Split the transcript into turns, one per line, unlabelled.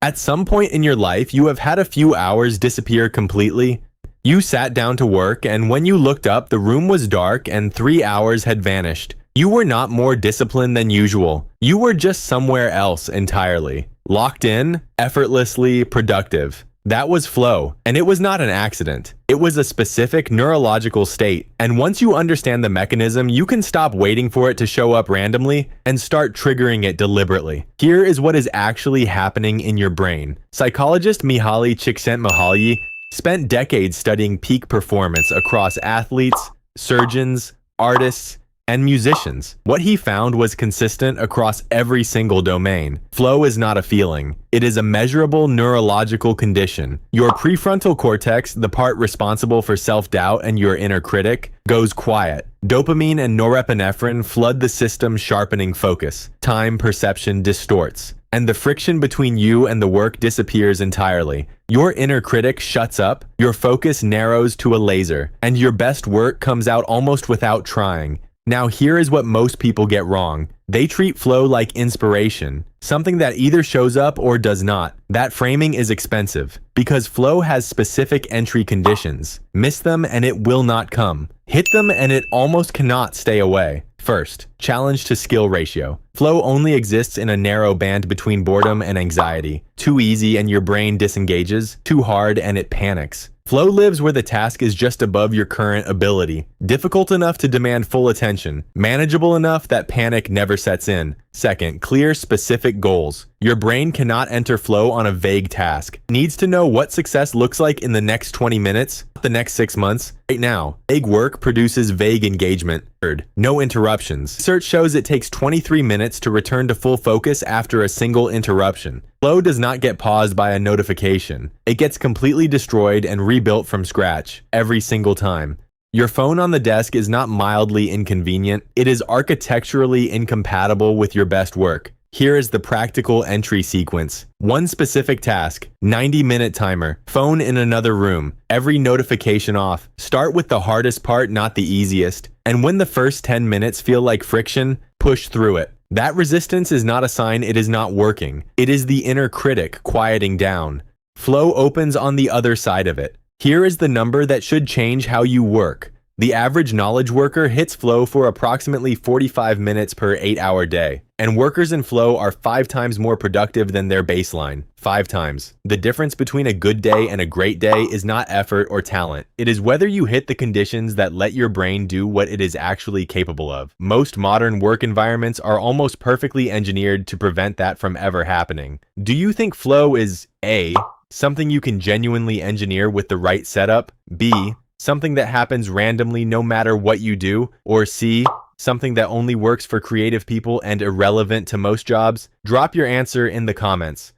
At some point in your life, you have had a few hours disappear completely. You sat down to work, and when you looked up, the room was dark and 3 hours had vanished. You were not more disciplined than usual. You were just somewhere else entirely. Locked in, effortlessly productive. That was flow, and it was not an accident. It was a specific neurological state, and once you understand the mechanism, you can stop waiting for it to show up randomly and start triggering it deliberately. Here is what is actually happening in your brain. Psychologist Mihaly Csikszentmihalyi spent decades studying peak performance across athletes, surgeons, artists, and musicians. What he found was consistent across every single domain. Flow is not a feeling. It is a measurable neurological condition. Your prefrontal cortex, the part responsible for self-doubt and your inner critic, goes quiet. Dopamine and norepinephrine flood the system, sharpening focus. Time perception distorts, and the friction between you and the work disappears entirely. Your inner critic shuts up, your focus narrows to a laser, and your best work comes out almost without trying. Now here is what most people get wrong. They treat flow like inspiration, something that either shows up or does not. That framing is expensive, because flow has specific entry conditions. Miss them and it will not come. Hit them and it almost cannot stay away. First, challenge to skill ratio. Flow only exists in a narrow band between boredom and anxiety. Too easy and your brain disengages. Too hard and it panics. Flow lives where the task is just above your current ability, difficult enough to demand full attention, manageable enough that panic never sets in. Second, clear, specific goals. Your brain cannot enter flow on a vague task. It needs to know what success looks like in the next 20 minutes, the next 6 months, right now. Vague work produces vague engagement. Third, no interruptions. Research shows it takes 23 minutes to return to full focus after a single interruption. Flow does not get paused by a notification. It gets completely destroyed and rebuilt from scratch every single time. Your phone on the desk is not mildly inconvenient. It is architecturally incompatible with your best work. Here is the practical entry sequence. One specific task, 90-minute timer, phone in another room, every notification off. Start with the hardest part, not the easiest. And when the first 10 minutes feel like friction, push through it. That resistance is not a sign it is not working. It is the inner critic quieting down. Flow opens on the other side of it. Here is the number that should change how you work. The average knowledge worker hits flow for approximately 45 minutes per 8-hour day, and workers in flow are 5 times more productive than their baseline. 5 times. The difference between a good day and a great day is not effort or talent. It is whether you hit the conditions that let your brain do what it is actually capable of. Most modern work environments are almost perfectly engineered to prevent that from ever happening. Do you think flow is A, something you can genuinely engineer with the right setup, B, something that happens randomly no matter what you do, or C, something that only works for creative people and irrelevant to most jobs? Drop your answer in the comments.